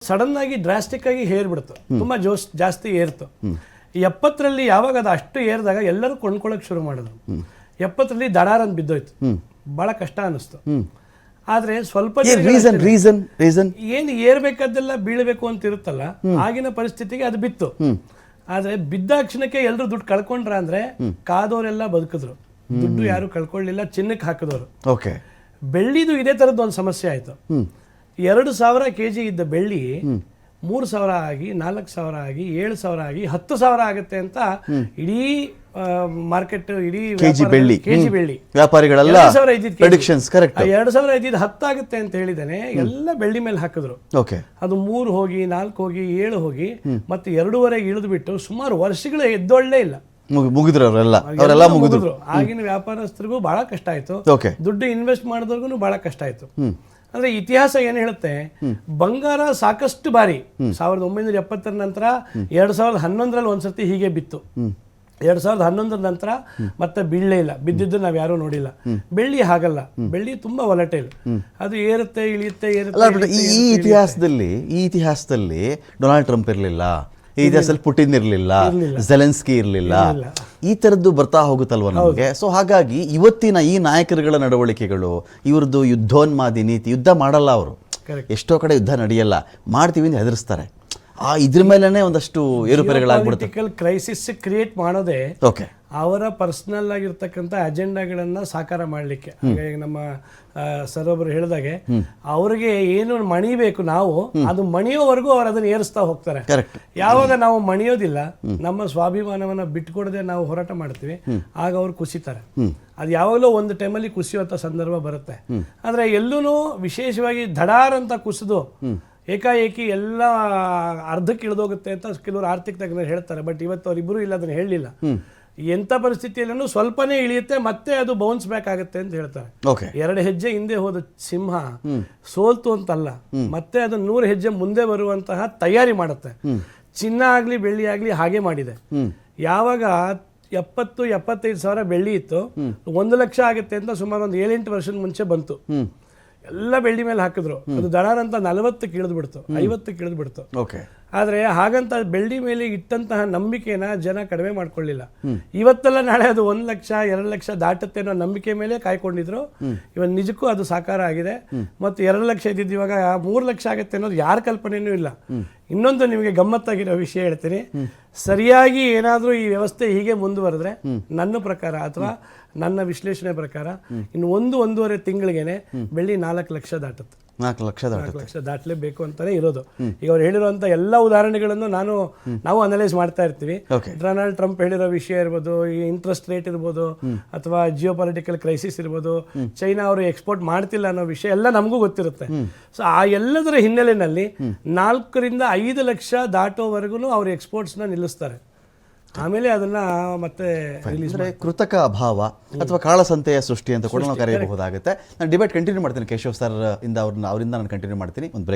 Sudden ಆಗಿ drastic ಆಗಿ ಏರ್ಬಿಡ್ತು, ತುಂಬಾ ಜಾಸ್ತಿ ಏರ್ತು. 70ರಲ್ಲಿ ಯಾವಾಗ ಅದು ಅಷ್ಟು ಏರಿದಾಗ ಎಲ್ಲರೂ ಕೊಂಡ್ಕೊಳ್ಳೋಕೆ ಶುರು ಮಾಡಿದ್ರು. 70ರಲ್ಲಿ ದಡಾರ್ ಅಂತ ಬಿದ್ದೋಯ್ತು, ಬಹಳ ಕಷ್ಟ ಅನಿಸ್ತು. ಆದ್ರೆ ಸ್ವಲ್ಪ ರೀಸನ್ ಏನು ಏರ್ಬೇಕಾದ್ದೆಲ್ಲ ಬೀಳಬೇಕು ಅಂತ ಇರುತ್ತಲ್ಲ, ಆಗಿನ ಪರಿಸ್ಥಿತಿಗೆ ಅದು ಬಿತ್ತು. ಆದ್ರೆ ಬಿದ್ದ ಕ್ಷಣಕ್ಕೆ ಎಲ್ಲರೂ ದುಡ್ಡು ಕಳ್ಕೊಂಡ್ರ ಅಂದ್ರೆ ಕಾದವರೆಲ್ಲ ಬದುಕಿದ್ರು, ದುಡ್ಡು ಯಾರು ಕಳ್ಕೊಳ್ಳಿಲ್ಲ, ಚಿನ್ನಕ್ಕೆ ಹಾಕಿದವರು. ಓಕೆ, ಬೆಳ್ಳಿದು ಇದೇ ತರದ್ದು ಒಂದು ಸಮಸ್ಯೆ ಆಯ್ತು. 2,000 kg ಇದ್ದ ಬೆಳ್ಳಿ 3,000 ಆಗಿ, 4,000 ಆಗಿ, 7,000 ಆಗಿ, 10,000 ಆಗುತ್ತೆ ಅಂತ ಇಡೀ ಮಾರ್ಕೆಟ್, ಇಡೀ ಕೆಜಿ ಬೆಳ್ಳಿ ವ್ಯಾಪಾರಿಗಳೆಲ್ಲ 2,000 ಇದ್ದಿದ್ದು 10 ಆಗುತ್ತೆ ಅಂತ ಹೇಳಿದಾನೆ, ಎಲ್ಲ ಬೆಳ್ಳಿ ಮೇಲೆ ಹಾಕಿದ್ರು. ಅದು 3 ಹೋಗಿ 4 ಹೋಗಿ 7 ಹೋಗಿ ಮತ್ತೆ 2.5 ಇಳಿದು ಬಿಟ್ಟು ಸುಮಾರು ವರ್ಷಗಳು ಎದ್ದೊಳ್ಳೇ ಇಲ್ಲ, ಮುಗಿದ್ರು. ಆಗಿನ ವ್ಯಾಪಾರಸ್ಥರಿಗೂ ಬಹಳ ಕಷ್ಟ ಆಯ್ತು, ದುಡ್ಡು ಇನ್ವೆಸ್ಟ್ ಮಾಡಿದವ್ರಿಗೂ ಬಹಳ ಕಷ್ಟ ಆಯ್ತು. ಅಂದ್ರೆ ಇತಿಹಾಸ ಏನ್ ಹೇಳುತ್ತೆ, ಬಂಗಾರ ಸಾಕಷ್ಟು ಬಾರಿ 1970 ನಂತರ 2011ರಲ್ಲಿ ಒಂದ್ಸತಿ ಹೀಗೆ ಬಿತ್ತು. 2011 ನಂತರ ಮತ್ತೆ ಬೀಳಲೇ ಇಲ್ಲ, ಬಿದ್ದಿದ್ದು ನಾವ್ ಯಾರು ನೋಡಿಲ್ಲ. ಬೆಳ್ಳಿ ಹಾಗಲ್ಲ, ಬೆಳ್ಳಿ ತುಂಬಾ ವಾಲಟೈಲ್, ಅದು ಏರುತ್ತೆ ಇಳಿಯುತ್ತೆ ಏರುತ್ತೆ. ಈ ಇತಿಹಾಸದಲ್ಲಿ ಡೊನಾಲ್ಡ್ ಟ್ರಂಪ್ ಇರಲಿಲ್ಲ, ಈ ದೇಶದಲ್ಲಿ ಪುಟಿನ್ ಇರಲಿಲ್ಲ, ಝೆಲೆನ್ಸ್ಕಿ ಇರಲಿಲ್ಲ, ಈ ತರದ್ದು ಬರ್ತಾ ಹೋಗುತ್ತಲ್ವ ನಮಗೆ. ಸೊ ಹಾಗಾಗಿ ಇವತ್ತಿನ ಈ ನಾಯಕರುಗಳ ನಡವಳಿಕೆಗಳು, ಇವ್ರದ್ದು ಯುದ್ಧೋನ್ಮಾದಿ ನೀತಿ, ಯುದ್ಧ ಮಾಡಲ್ಲ ಅವರು, ಎಷ್ಟೋ ಕಡೆ ಯುದ್ಧ ನಡೆಯಲ್ಲ, ಮಾಡ್ತೀವಿ ಅಂತ ಹೆದರ್ಸ್ತಾರೆ. ಇದ್ರ ಮೇಲೆನೆ ಒಂದಷ್ಟು ಏರುಪೇರುಗಳಾಗ್ಬಿಡುತ್ತೆ. ಕ್ರೈಸಿಸ್ ಕ್ರಿಯೇಟ್ ಮಾಡೋದೇ ಅವರ ಪರ್ಸನಲ್ ಆಗಿರ್ತಕ್ಕಂಥ ಅಜೆಂಡಾಗಳನ್ನ ಸಾಕಾರ ಮಾಡ್ಲಿಕ್ಕೆ. ಹಾಗಾಗಿ ನಮ್ಮ ಸರ್ ಒಬ್ರು ಹೇಳಿದಾಗೆ, ಅವ್ರಿಗೆ ಏನು ಮಣಿಬೇಕು ನಾವು, ಅದು ಮಣಿಯೋವರೆಗೂ ಅವ್ರು ಅದನ್ನ ಏರಿಸ್ತಾ ಹೋಗ್ತಾರೆ. ಯಾವಾಗ ನಾವು ಮಣಿಯೋದಿಲ್ಲ, ನಮ್ಮ ಸ್ವಾಭಿಮಾನವನ್ನ ಬಿಟ್ಕೊಡದೆ ನಾವು ಹೋರಾಟ ಮಾಡ್ತೀವಿ, ಆಗ ಅವ್ರು ಕುಸಿತಾರೆ. ಅದು ಯಾವಾಗಲೂ ಒಂದು ಟೈಮಲ್ಲಿ ಕುಸಿಯುವಂತ ಸಂದರ್ಭ ಬರುತ್ತೆ. ಆದ್ರೆ ಎಲ್ಲೂ ವಿಶೇಷವಾಗಿ ಧಡಾರ್ ಅಂತ ಕುಸಿದು ಏಕಾಏಕಿ ಎಲ್ಲ ಅರ್ಧಕ್ಕೆ ಇಳಿದೋಗುತ್ತೆ ಅಂತ ಕೆಲವರು ಆರ್ಥಿಕ ತಜ್ಞರು ಹೇಳ್ತಾರೆ. ಬಟ್ ಇವತ್ತು ಅವರಿಬ್ಬರು ಇಲ್ಲ, ಅದನ್ನ ಹೇಳಲಿಲ್ಲ. ಎಂಥ ಪರಿಸ್ಥಿತಿಯಲ್ಲೂ ಸ್ವಲ್ಪನೇ ಇಳಿಯುತ್ತೆ, ಮತ್ತೆ ಅದು ಬೌನ್ಸ್ ಬ್ಯಾಕ್ ಆಗುತ್ತೆ ಅಂತ ಹೇಳ್ತಾರೆ. 2 ಹೆಜ್ಜೆ ಹಿಂದೆ ಹೋದ ಸಿಂಹ ಸೋಲ್ತು ಅಂತಲ್ಲ, ಮತ್ತೆ ಅದು 100 ಹೆಜ್ಜೆ ಮುಂದೆ ಬರುವಂತಹ ತಯಾರಿ ಮಾಡುತ್ತೆ. ಚಿನ್ನ ಆಗ್ಲಿ ಬೆಳ್ಳಿ ಆಗ್ಲಿ ಹಾಗೆ ಮಾಡಿದೆ. ಯಾವಾಗ 70-75 ಸಾವಿರ ಬೆಳ್ಳಿ ಇತ್ತು, 1 ಲಕ್ಷ ಆಗುತ್ತೆ ಅಂತ ಸುಮಾರು ಒಂದು 7-8 ವರ್ಷದ ಮುಂಚೆ ಬಂತು. ಎಲ್ಲ ಬೆಳ್ಳಿ ಮೇಲೆ ಹಾಕಿದ್ರು, ಅದು ದಡಾರ್ ಅಂತ 40ಕ್ಕೆ ಇಳಿದು ಬಿಡ್ತು, 50ಕ್ಕೆ ಇಳಿದು ಬಿಡ್ತು. ಆದ್ರೆ ಹಾಗಂತ ಬೆಳ್ಳಿ ಮೇಲೆ ಇಟ್ಟಂತಹ ನಂಬಿಕೆನ ಜನ ಕಡಿಮೆ ಮಾಡ್ಕೊಳ್ಳಿಲ್ಲ. ಇವತ್ತೆಲ್ಲ ನಾಳೆ ಅದು 1 ಲಕ್ಷ 2 ಲಕ್ಷ ದಾಟುತ್ತೆ ಅನ್ನೋ ನಂಬಿಕೆ ಮೇಲೆ ಕಾಯ್ಕೊಂಡಿದ್ರು. ಇವತ್ತು ನಿಜಕ್ಕೂ ಅದು ಸಾಕಾರ ಆಗಿದೆ. ಮತ್ತು 2 ಲಕ್ಷ ಇದ್ದಿದ್ದು ಇವಾಗ 3 ಲಕ್ಷ ಆಗುತ್ತೆ ಅನ್ನೋದು ಯಾರ ಕಲ್ಪನೆಯೂ ಇಲ್ಲ. ಇನ್ನೊಂದು ನಿಮಗೆ ಗಮ್ಮತ್ತಾಗಿರೋ ವಿಷಯ ಹೇಳ್ತೀನಿ, ಸರಿಯಾಗಿ ಏನಾದರೂ ಈ ವ್ಯವಸ್ಥೆ ಹೀಗೆ ಮುಂದುವರೆದ್ರೆ ನನ್ನ ಪ್ರಕಾರ ಅಥವಾ ನನ್ನ ವಿಶ್ಲೇಷಣೆ ಪ್ರಕಾರ ಇನ್ನು 1-1.5 ತಿಂಗಳಿಗೆನೆ ಬೆಳ್ಳಿ 4 ಲಕ್ಷ ದಾಟುತ್ತೆ. 4 ಲಕ್ಷ ದಾಟಲೇಬೇಕು ಅಂತಾನೆ ಇರೋದು. ಈಗ ಅವ್ರು ಹೇಳಿರುವಂತ ಎಲ್ಲ ಉದಾಹರಣೆಗಳನ್ನು ನಾವು ಅನಲೈಸ್ ಮಾಡ್ತಾ ಇರ್ತೀವಿ. ಡೊನಾಲ್ಡ್ ಟ್ರಂಪ್ ಹೇಳಿರೋ ವಿಷಯ ಇರ್ಬೋದು, ಈ ಇಂಟ್ರೆಸ್ಟ್ ರೇಟ್ ಇರ್ಬೋದು, ಅಥವಾ ಜಿಯೋ ಪೊಲಿಟಿಕಲ್ ಕ್ರೈಸಿಸ್ ಇರ್ಬೋದು, ಚೈನಾ ಅವರು ಎಕ್ಸ್ಪೋರ್ಟ್ ಮಾಡ್ತಿಲ್ಲ ಅನ್ನೋ ವಿಷಯ ಎಲ್ಲ ನಮಗೂ ಗೊತ್ತಿರುತ್ತೆ. ಸೊ ಆ ಎಲ್ಲದರ ಹಿನ್ನೆಲೆಯಲ್ಲಿ 4-5 ಲಕ್ಷ ದಾಟೋವರೆಗೂ ಅವ್ರ ಎಕ್ಸ್ಪೋರ್ಟ್ಸ್ನ ನಿಲ್ಲಿಸ್ತಾರೆ. ಆಮೇಲೆ ಅದನ್ನ ಮತ್ತೆ ಕೃತಕ ಅಭಾವ ಅಥವಾ ಕಾಳಸಂತೆಯ ಸೃಷ್ಟಿ ಅಂತ ಕೂಡ ನಾವು ಕರೆಯಬಹುದಾಗುತ್ತೆ. ನಾನು ಡಿಬೇಟ್ ಕಂಟಿನ್ಯೂ ಮಾಡ್ತೀನಿ ಕೇಶವ್ ಸರ್ ಅವರಿಂದ ನಾನು ಕಂಟಿನ್ಯೂ ಮಾಡ್ತೀನಿ. ಒಂದು